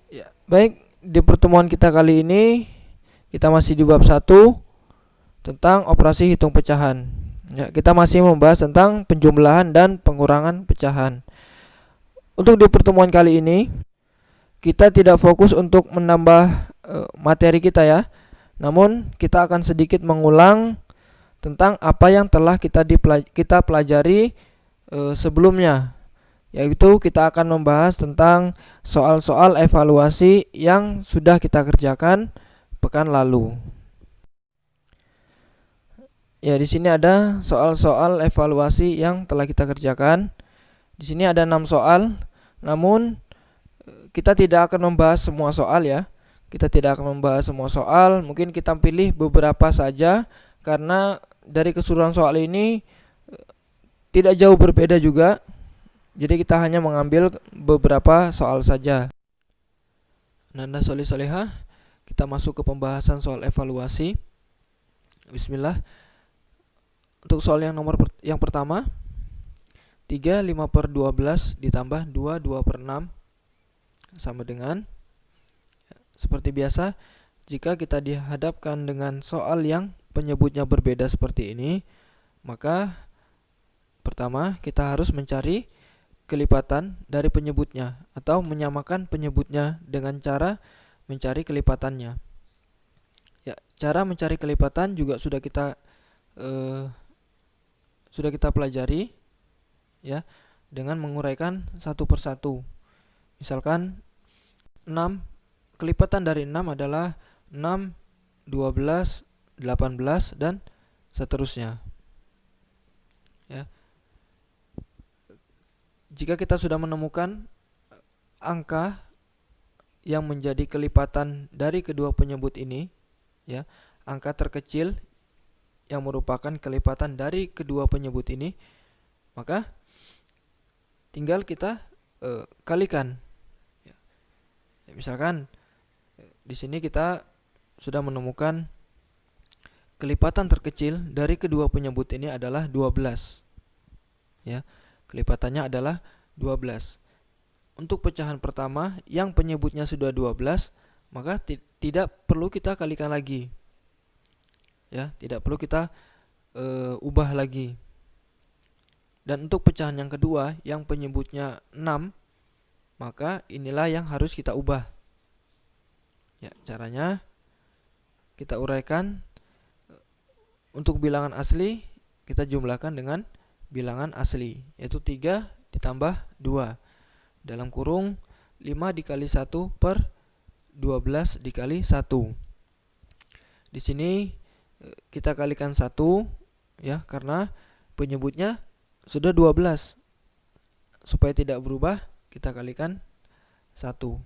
Ya, baik, di pertemuan kita kali ini kita masih di bab 1 tentang operasi hitung pecahan. Ya, kita masih membahas tentang penjumlahan dan pengurangan pecahan. Untuk di pertemuan kali ini kita tidak fokus untuk menambah materi kita ya. Namun kita akan sedikit mengulang tentang apa yang telah kita pelajari sebelumnya, yaitu kita akan membahas tentang soal-soal evaluasi yang sudah kita kerjakan pekan lalu. Ya, di sini ada soal-soal evaluasi yang telah kita kerjakan. Di sini ada 6 soal, namun kita tidak akan membahas semua soal ya. Kita tidak akan membahas semua soal, mungkin kita pilih beberapa saja karena dari keseluruhan soal ini tidak jauh berbeda juga. Jadi kita hanya mengambil beberapa soal saja. Nanda solih solihah, kita masuk ke pembahasan soal evaluasi. Bismillah. Untuk soal yang pertama, 3 5/12 ditambah 2 2/6 sama dengan, seperti biasa, jika kita dihadapkan dengan soal yang penyebutnya berbeda seperti ini, maka pertama kita harus mencari kelipatan dari penyebutnya atau menyamakan penyebutnya dengan cara mencari kelipatannya. Ya, cara mencari kelipatan juga sudah kita pelajari ya, dengan menguraikan satu persatu. Misalkan 6, kelipatan dari 6 adalah 6, 12, 18 dan seterusnya. Ya. Jika kita sudah menemukan angka yang menjadi kelipatan dari kedua penyebut ini, ya, angka terkecil yang merupakan kelipatan dari kedua penyebut ini, maka tinggal kita kalikan. Ya, misalkan di sini kita sudah menemukan kelipatan terkecil dari kedua penyebut ini adalah 12. Ya, kelipatannya adalah 12. Untuk pecahan pertama yang penyebutnya sudah 12, maka tidak perlu kita kalikan lagi. Ya, tidak perlu kita ubah lagi. Dan untuk pecahan yang kedua yang penyebutnya 6, maka inilah yang harus kita ubah. Ya, caranya kita uraikan. Untuk bilangan asli kita jumlahkan dengan bilangan asli, yaitu 3 ditambah 2 dalam kurung 5 dikali 1 per 12 dikali 1. Di sini kita kalikan 1 ya, karena penyebutnya sudah 12. Supaya tidak berubah, kita kalikan 1.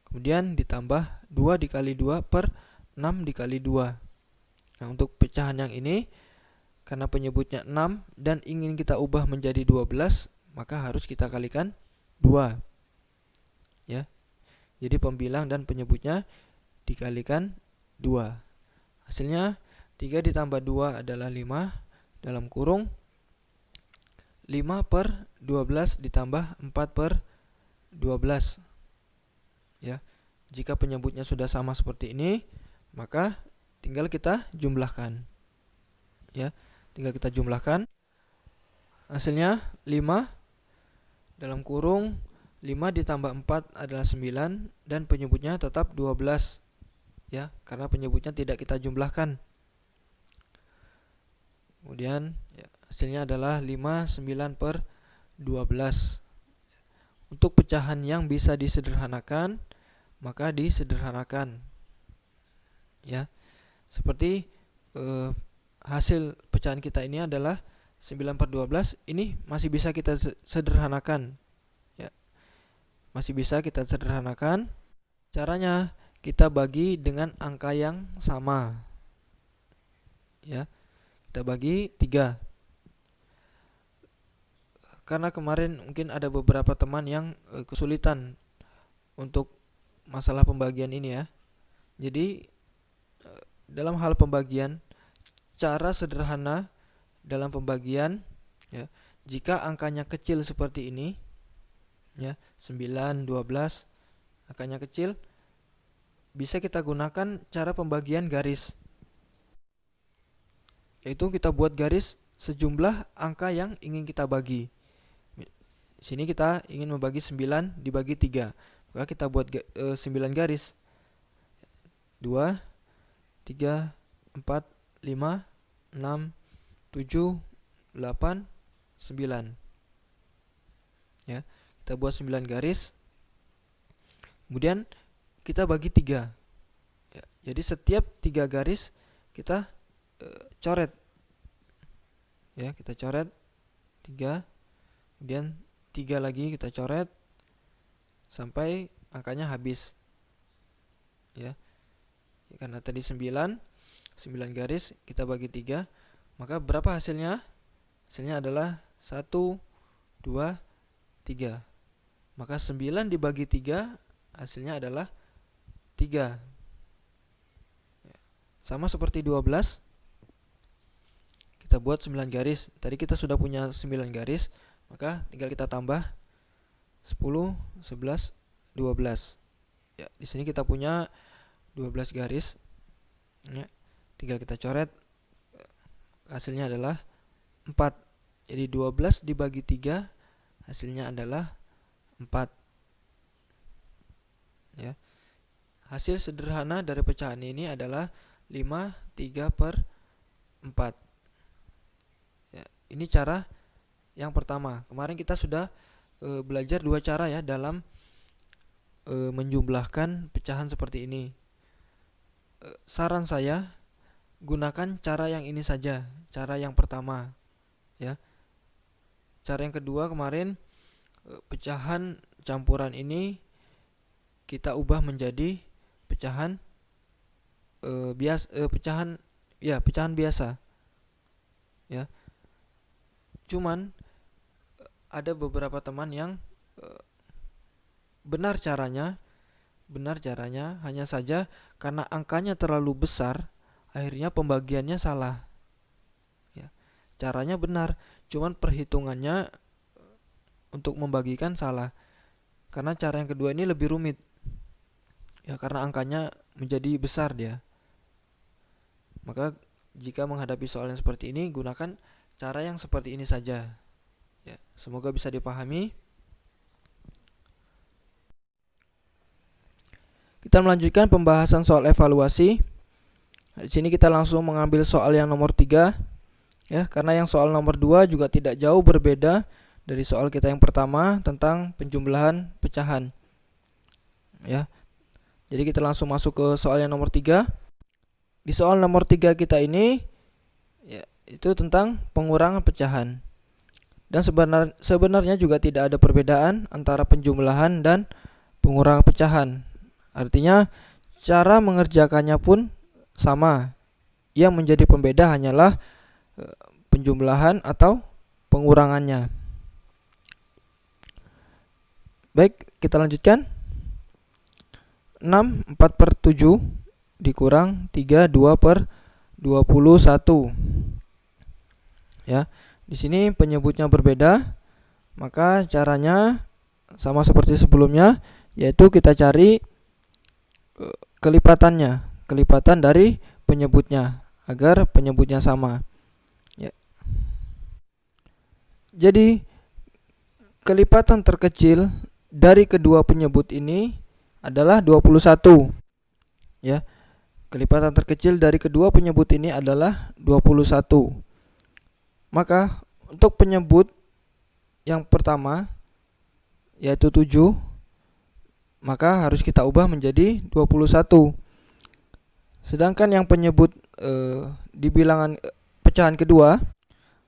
Kemudian ditambah 2 dikali 2 per 6 dikali 2. Nah, untuk pecahan yang ini, karena penyebutnya 6 dan ingin kita ubah menjadi 12, maka harus kita kalikan 2. Ya. Jadi pembilang dan penyebutnya dikalikan 2. Hasilnya 3 ditambah 2 adalah 5 dalam kurung 5 per 12 ditambah 4 per 12. Ya. Jika penyebutnya sudah sama seperti ini, maka tinggal kita jumlahkan. Ya, tinggal kita jumlahkan. Hasilnya 5 dalam kurung 5 ditambah 4 adalah 9 dan penyebutnya tetap 12. Ya, karena penyebutnya tidak kita jumlahkan. Kemudian ya, hasilnya adalah 5 9 per 12. Untuk pecahan yang bisa disederhanakan, maka disederhanakan. Ya. Seperti hasil pecahan kita ini adalah 9 per 12, ini masih bisa kita sederhanakan. Ya, masih bisa kita sederhanakan. Caranya kita bagi dengan angka yang sama. Ya, kita bagi 3. karena kemarin mungkin ada beberapa teman yang kesulitan untuk masalah pembagian ini ya. Jadi dalam hal pembagian, cara sederhana dalam pembagian ya, jika angkanya kecil seperti ini ya, 9, 12, angkanya kecil, bisa kita gunakan cara pembagian garis, yaitu kita buat garis sejumlah angka yang ingin kita bagi. Sini kita ingin membagi 9 dibagi 3, maka kita buat 9 garis, 2, 3, 4, 5, 6, 7, 8, 9 ya. Kita buat 9 garis, kemudian kita bagi 3 ya. Jadi setiap 3 garis kita coret ya, kita coret 3, kemudian 3 lagi kita coret sampai angkanya habis ya. Karena tadi 9 garis kita bagi 3, maka berapa hasilnya? Hasilnya adalah 1, 2, 3. Maka 9 dibagi 3 hasilnya adalah 3. Sama seperti 12, kita buat 9 garis. Tadi kita sudah punya 9 garis, maka tinggal kita tambah 10, 11, 12. Ya, di sini kita punya 12 garis. Ya, tinggal kita coret. Hasilnya adalah 4. Jadi 12 dibagi 3 hasilnya adalah 4. Ya. Hasil sederhana dari pecahan ini adalah 5, 3/4. Ya, ini cara yang pertama. Kemarin kita sudah belajar 2 cara ya dalam menjumlahkan pecahan seperti ini. Saran saya, gunakan cara yang ini saja, cara yang pertama ya. Cara yang kedua kemarin, pecahan campuran ini kita ubah menjadi pecahan pecahan biasa ya. Cuman ada beberapa teman yang benar caranya, hanya saja karena angkanya terlalu besar, akhirnya pembagiannya salah. Ya, caranya benar, cuman perhitungannya untuk membagikan salah. Karena cara yang kedua ini lebih rumit. Ya, karena angkanya menjadi besar dia. Maka jika menghadapi soal yang seperti ini, gunakan cara yang seperti ini saja. Ya, semoga bisa dipahami. Kita melanjutkan pembahasan soal evaluasi. Di sini kita langsung mengambil soal yang nomor 3 ya, karena yang soal nomor 2 juga tidak jauh berbeda dari soal kita yang pertama tentang penjumlahan pecahan. Ya. Jadi kita langsung masuk ke soal yang nomor 3. Di soal nomor 3 kita ini ya, itu tentang pengurangan pecahan. Dan sebenarnya juga tidak ada perbedaan antara penjumlahan dan pengurangan pecahan. Artinya cara mengerjakannya pun sama. Yang menjadi pembeda hanyalah penjumlahan atau pengurangannya. Baik, kita lanjutkan. 6 4/7 dikurang 3 2/21. Ya, di sini penyebutnya berbeda, maka caranya sama seperti sebelumnya, yaitu kita cari kelipatan dari penyebutnya agar penyebutnya sama. Ya. Jadi kelipatan terkecil dari kedua penyebut ini adalah 21. Ya. Kelipatan terkecil dari kedua penyebut ini adalah 21. Maka untuk penyebut yang pertama yaitu 7, maka harus kita ubah menjadi 21. Sedangkan yang penyebut di bilangan pecahan kedua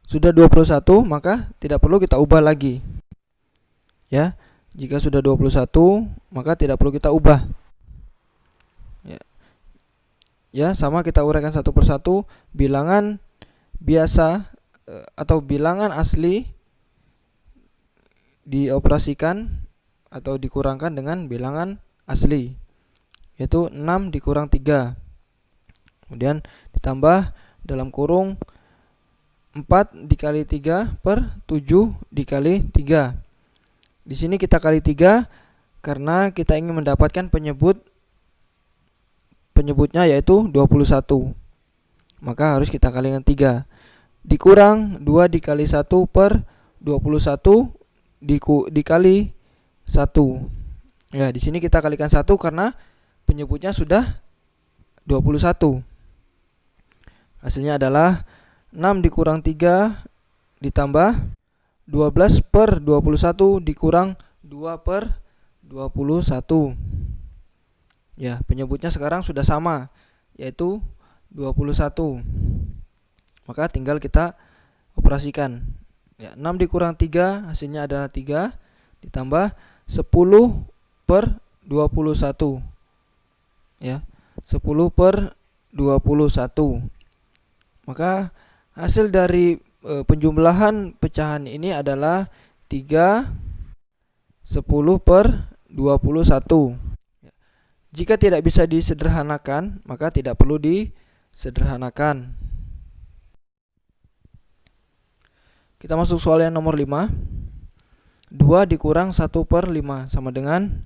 sudah 21, maka tidak perlu kita ubah lagi. Ya, jika sudah 21, maka tidak perlu kita ubah. Ya, sama kita uraikan satu persatu. Bilangan biasa atau bilangan asli dioperasikan atau dikurangkan dengan bilangan asli, yaitu 6 dikurang 3. Kemudian ditambah dalam kurung 4 dikali 3 per 7 dikali 3. Di sini kita kali 3 karena kita ingin mendapatkan penyebutnya yaitu 21. Maka harus kita kali dengan 3. Dikurang 2 dikali 1 per 21 dikali 1. Ya, di sini kita kalikan 1 karena penyebutnya sudah 21. Hasilnya adalah 6 dikurang 3 ditambah 12 per 21 dikurang 2 per 21. Ya, penyebutnya sekarang sudah sama, yaitu 21. Maka tinggal kita operasikan. Ya, 6 dikurang 3 hasilnya adalah 3 ditambah 10 per 21. Ya, 10 per 21. Maka hasil dari penjumlahan pecahan ini adalah 3 10 per 21. Jika tidak bisa disederhanakan, maka tidak perlu disederhanakan. Kita masuk soal yang nomor 5. 2 dikurang 1 per 5 sama dengan,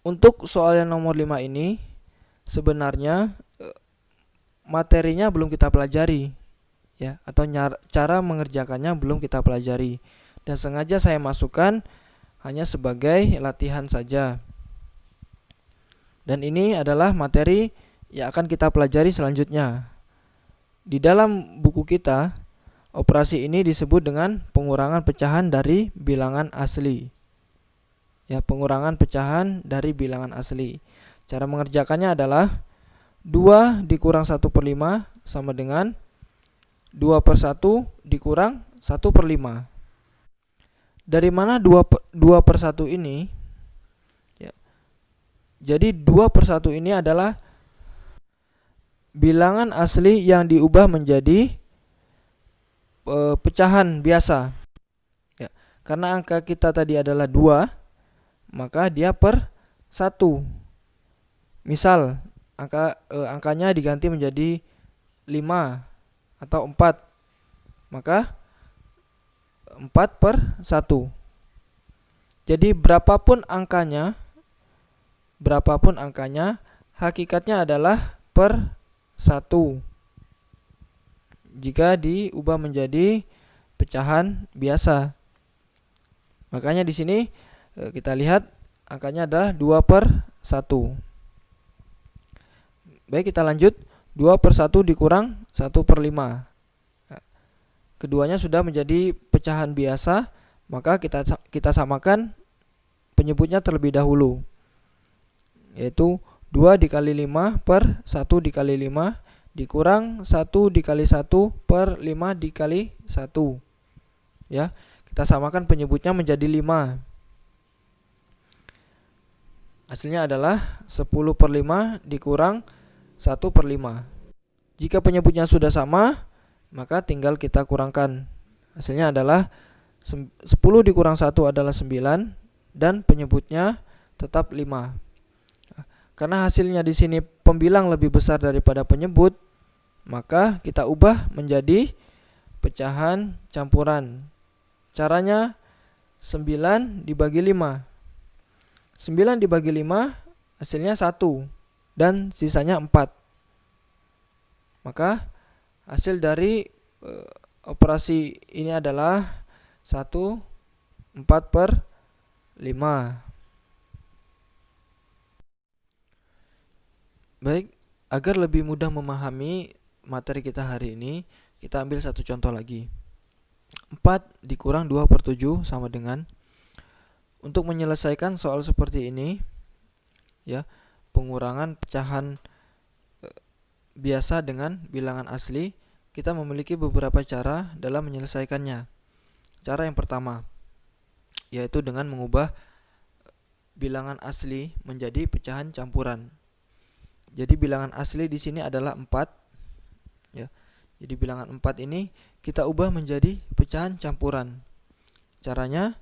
untuk soal yang nomor 5 ini sebenarnya materinya belum kita pelajari, ya, atau cara mengerjakannya belum kita pelajari, dan sengaja saya masukkan hanya sebagai latihan saja. Dan ini adalah materi yang akan kita pelajari selanjutnya. Di dalam buku kita, operasi ini disebut dengan pengurangan pecahan dari bilangan asli. Ya, pengurangan pecahan dari bilangan asli. Cara mengerjakannya adalah 2 dikurang 1 per 5 sama dengan 2 per 1 dikurang 1 per 5. Dari mana 2 per 1 ini? Ya. Jadi 2 per 1 ini adalah bilangan asli yang diubah menjadi pecahan biasa. Ya. Karena angka kita tadi adalah 2, maka dia per 1. Misal angkanya diganti menjadi 5 atau 4, maka 4 per 1. Jadi berapapun angkanya, hakikatnya adalah per 1 jika diubah menjadi pecahan biasa. Makanya di sini kita lihat angkanya adalah 2 per 1. Baik, kita lanjut. 2 per 1 dikurang 1 per 5. Keduanya sudah menjadi pecahan biasa, maka kita samakan penyebutnya terlebih dahulu, yaitu 2 dikali 5 per 1 dikali 5 dikurang 1 dikali 1 per 5 dikali 1. Ya, kita samakan penyebutnya menjadi 5. Hasilnya adalah 10 per 5 dikurang 1 per 5. Jika penyebutnya sudah sama, maka tinggal kita kurangkan. Hasilnya adalah 10 dikurang 1 adalah 9 dan penyebutnya tetap 5. Karena hasilnya di sini pembilang lebih besar daripada penyebut, maka kita ubah menjadi pecahan campuran. Caranya 9 dibagi 5. 9 dibagi 5 hasilnya 1 dan sisanya 4. Maka hasil dari operasi ini adalah 1 4 per 5. Baik, agar lebih mudah memahami materi kita hari ini, kita ambil satu contoh lagi. 4 dikurang 2 per 7 sama dengan, untuk menyelesaikan soal seperti ini, ya, pengurangan pecahan biasa dengan bilangan asli, kita memiliki beberapa cara dalam menyelesaikannya. Cara yang pertama, yaitu dengan mengubah bilangan asli menjadi pecahan campuran. Jadi bilangan asli di sini adalah 4, ya. Jadi bilangan 4 ini kita ubah menjadi pecahan campuran. Caranya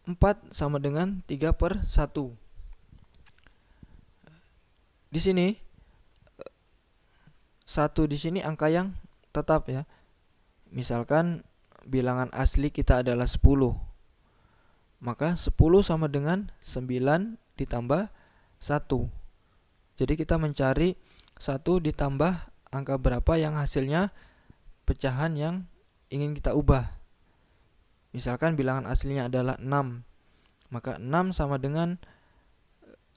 4 sama dengan 3/1. Di sini 1 di sini angka yang tetap ya. Misalkan bilangan asli kita adalah 10. Maka 10 sama dengan 9 ditambah 1. Jadi kita mencari 1 ditambah angka berapa yang hasilnya pecahan yang ingin kita ubah. Misalkan bilangan aslinya adalah 6. Maka 6 sama dengan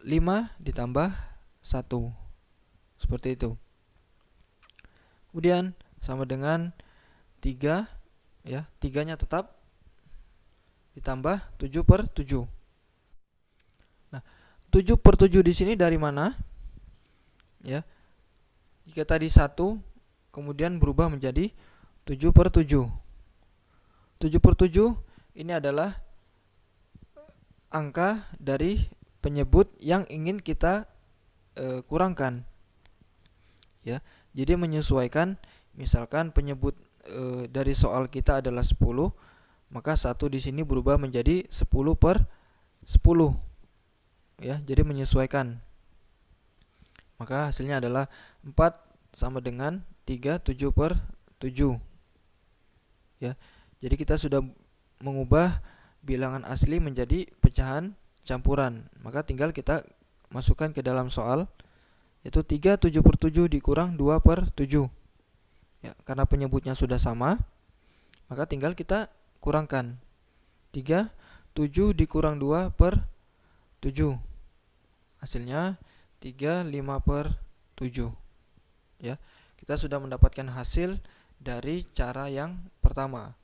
5 ditambah 1. Seperti itu. Kemudian sama dengan 3 ya, 3-nya tetap ditambah 7/7. Nah, 7/7 di sini dari mana? Ya. Jika tadi 1 kemudian berubah menjadi 7/7. 7/7 ini adalah angka dari penyebut yang ingin kita kurangkan. Ya. Jadi menyesuaikan, misalkan penyebut dari soal kita adalah 10, maka 1 di sini berubah menjadi 10/10. Ya, jadi menyesuaikan. Maka hasilnya adalah 4 sama dengan 3 7/7. Ya. Jadi kita sudah mengubah bilangan asli menjadi pecahan campuran. Maka tinggal kita masukkan ke dalam soal, yaitu 3 7/7 dikurang 2/7. Ya, karena penyebutnya sudah sama, maka tinggal kita kurangkan. 3 7 dikurang 2/7. Hasilnya 3 5/7. Ya, kita sudah mendapatkan hasil dari cara yang pertama.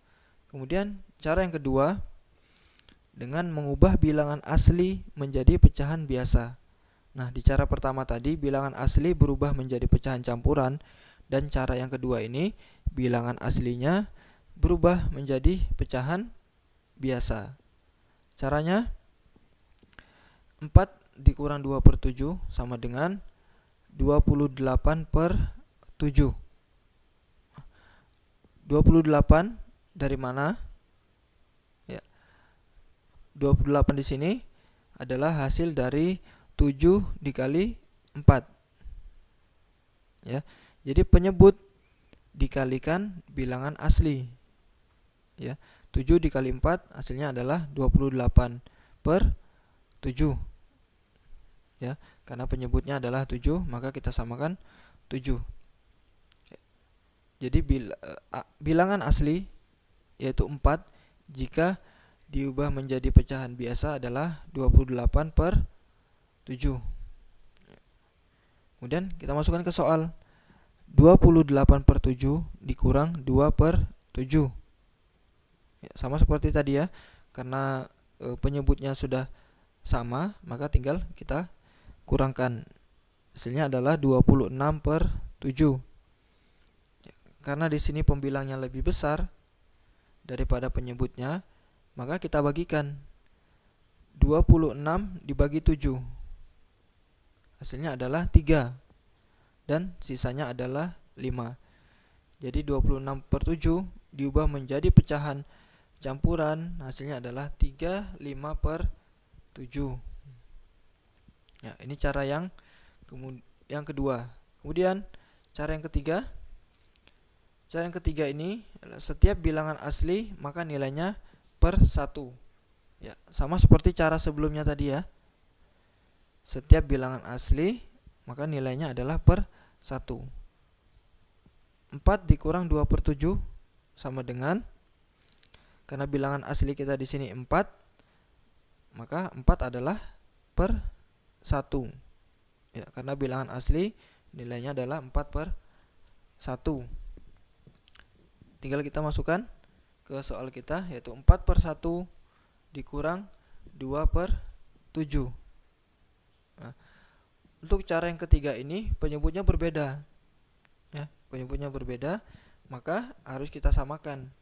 Kemudian cara yang kedua, dengan mengubah bilangan asli menjadi pecahan biasa. Nah, di cara pertama tadi bilangan asli berubah menjadi pecahan campuran, dan cara yang kedua ini bilangan aslinya berubah menjadi pecahan biasa. Caranya 4 dikurang 2/7 sama dengan 28/7. 28 dari mana? Ya. 28 di sini adalah hasil dari 7 dikali 4. Ya. Jadi penyebut dikalikan bilangan asli. Ya. 7 dikali 4 hasilnya adalah 28/7. Ya, karena penyebutnya adalah 7, maka kita samakan 7. Jadi bilangan asli yaitu 4 jika diubah menjadi pecahan biasa adalah 28/7. Kemudian kita masukkan ke soal. 28/7 dikurang 2/7. Ya, sama seperti tadi ya. Karena penyebutnya sudah sama, maka tinggal kita kurangkan. Hasilnya adalah 26/7. Ya, karena di sini pembilangnya lebih besar daripada penyebutnya, maka kita bagikan. 26 dibagi 7. Hasilnya adalah 3. Dan sisanya adalah 5. Jadi 26/7 diubah menjadi pecahan campuran, hasilnya adalah 3 5/7. Ya, ini cara yang kedua. Kemudian cara yang ketiga. Cara yang ketiga ini, setiap bilangan asli maka nilainya per 1. Ya, sama seperti cara sebelumnya tadi ya. Setiap bilangan asli maka nilainya adalah per 1. 4 dikurang 2/7 sama dengan, karena bilangan asli kita di sini 4, maka 4 adalah per 1. Ya, karena bilangan asli nilainya adalah 4/1. Tinggal kita masukkan ke soal kita, yaitu 4/1 dikurang 2/7. Nah, untuk cara yang ketiga ini penyebutnya berbeda. Ya, penyebutnya berbeda, maka harus kita samakan.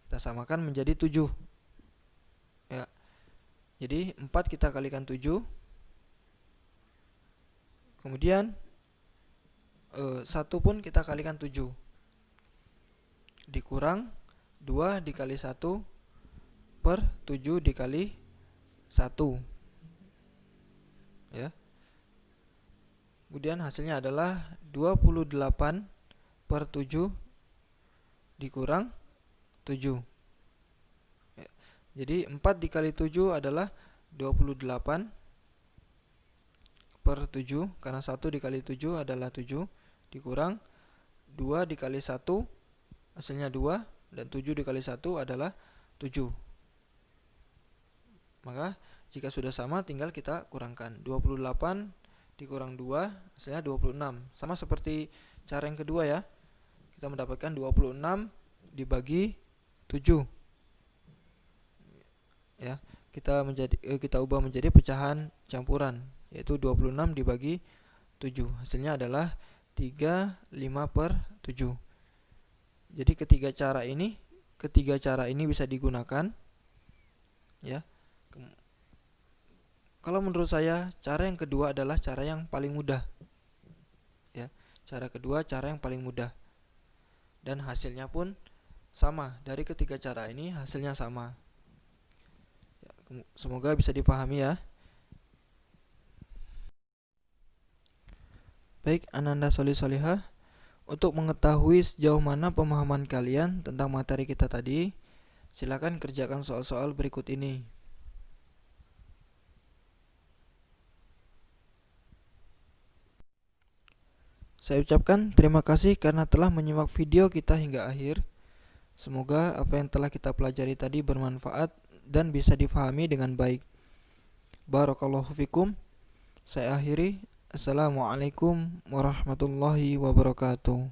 Kita samakan menjadi 7. Ya. Jadi 4 kita kalikan 7. Kemudian 1 pun kita kalikan 7. Dikurang 2 dikali 1 per 7 dikali 1 ya. Kemudian hasilnya adalah 28 per 7 dikurang 7 ya. Jadi 4 dikali 7 adalah 28 per 7, karena 1 dikali 7 adalah 7, dikurang 2 dikali 1 hasilnya 2, dan 7 dikali 1 adalah 7. Maka jika sudah sama tinggal kita kurangkan. 28 dikurang 2 hasilnya 26. Sama seperti cara yang kedua ya. Kita mendapatkan 26 dibagi 7 ya. Kita ubah menjadi pecahan campuran, yaitu 26 dibagi 7. Hasilnya adalah 35 per 7. Jadi ketiga cara ini bisa digunakan ya. Kalau menurut saya cara yang kedua adalah cara yang paling mudah ya. Cara kedua cara yang paling mudah, dan hasilnya pun sama. Dari ketiga cara ini hasilnya sama ya. Semoga bisa dipahami ya. Baik Ananda Soli Solihah, untuk mengetahui sejauh mana pemahaman kalian tentang materi kita tadi, silakan kerjakan soal-soal berikut ini. Saya ucapkan terima kasih karena telah menyimak video kita hingga akhir. Semoga apa yang telah kita pelajari tadi bermanfaat dan bisa difahami dengan baik. Barakallahu fikum. Saya akhiri. Assalamualaikum warahmatullahi wabarakatuh.